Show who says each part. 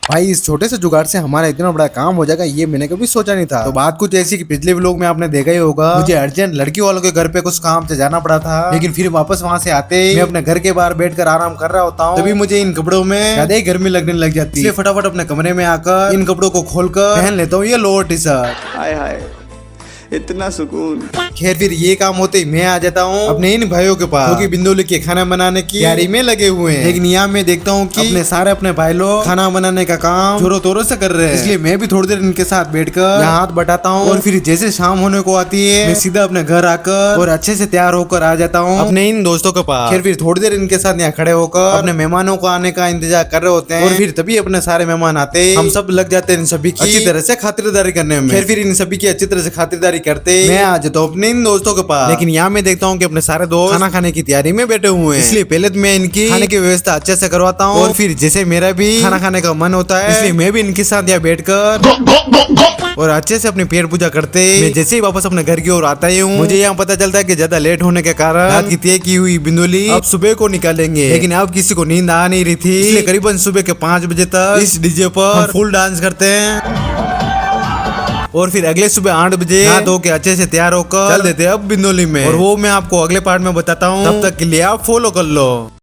Speaker 1: भाई इस छोटे से जुगाड़ से हमारा इतना बड़ा काम हो जाएगा ये मैंने कभी सोचा नहीं था। तो बात कुछ ऐसी कि पिछले व्लॉग में आपने देखा ही होगा, मुझे अर्जेंट लड़की वालों के घर पे कुछ काम से जाना पड़ा था, लेकिन फिर वापस वहाँ से आते मैं अपने घर के बाहर बैठकर आराम कर रहा होता हूँ, तभी मुझे इन कपड़ों में ज्यादा ही गर्मी लगने लग जाती है। फटाफट अपने कमरे में आकर इन कपड़ों को खोलकर पहन लेता हूँ ये लोअर टी शर्ट।
Speaker 2: हाय हाय इतना सुकून।
Speaker 1: खैर फिर ये काम होते ही मैं आ जाता हूँ अपने इन भाइयों के पास, जो कि बिंदुली के खाना बनाने की तैयारी में लगे हुए हैं। लेकिन यहाँ मैं देखता हूँ कि अपने भाई लोग खाना बनाने का काम जोरों तोरों से कर रहे हैं, इसलिए मैं भी थोड़ी देर इनके साथ बैठकर यहाँ हाथ बटाता हूँ। और फिर जैसे शाम होने को आती है मैं सीधा अपने घर आकर और अच्छे से तैयार होकर आ जाता हूँ अपने इन दोस्तों के पास। फिर थोड़ी देर इनके साथ यहाँ खड़े होकर अपने मेहमानों को आने का इंतजार कर रहे होते हैं, और फिर तभी अपने सारे मेहमान आते हैं। हम सब लग जाते हैं इन सभी की अच्छी तरह से खातिरदारी करने में। फिर इन सभी की अच्छी तरह से खातिरदारी करते मैं आ जाता हूँ अपने इन दोस्तों के पास। लेकिन यहाँ मैं देखता हूँ कि अपने सारे दोस्त खाना खाने की तैयारी में बैठे हुए हैं, इसलिए पहले तो मैं इनकी खाने की व्यवस्था अच्छे से करवाता हूँ। और फिर जैसे मेरा भी खाना खाने का मन होता है, इसलिए मैं भी इनके साथ यहाँ बैठकर और अच्छे से अपनी पेट पूजा करते मैं जैसे ही वापस अपने घर की ओर आता ही हूँ, मुझे यहाँ पता चलता है कि ज्यादा लेट होने के कारण रात की तय की हुई बिंदुली अब सुबह को निकालेंगे। लेकिन अब किसी को नींद आ नहीं रही थी, इसलिए करीबन सुबह के 5 बजे तक इस डीजे पर फुल डांस करते हैं। और फिर अगले सुबह 8 बजे नहा धो के अच्छे से तैयार होकर चल देते हैं अब बिंदुली में, और वो मैं आपको अगले पार्ट में बताता हूँ। तब तक के लिए आप फॉलो कर लो।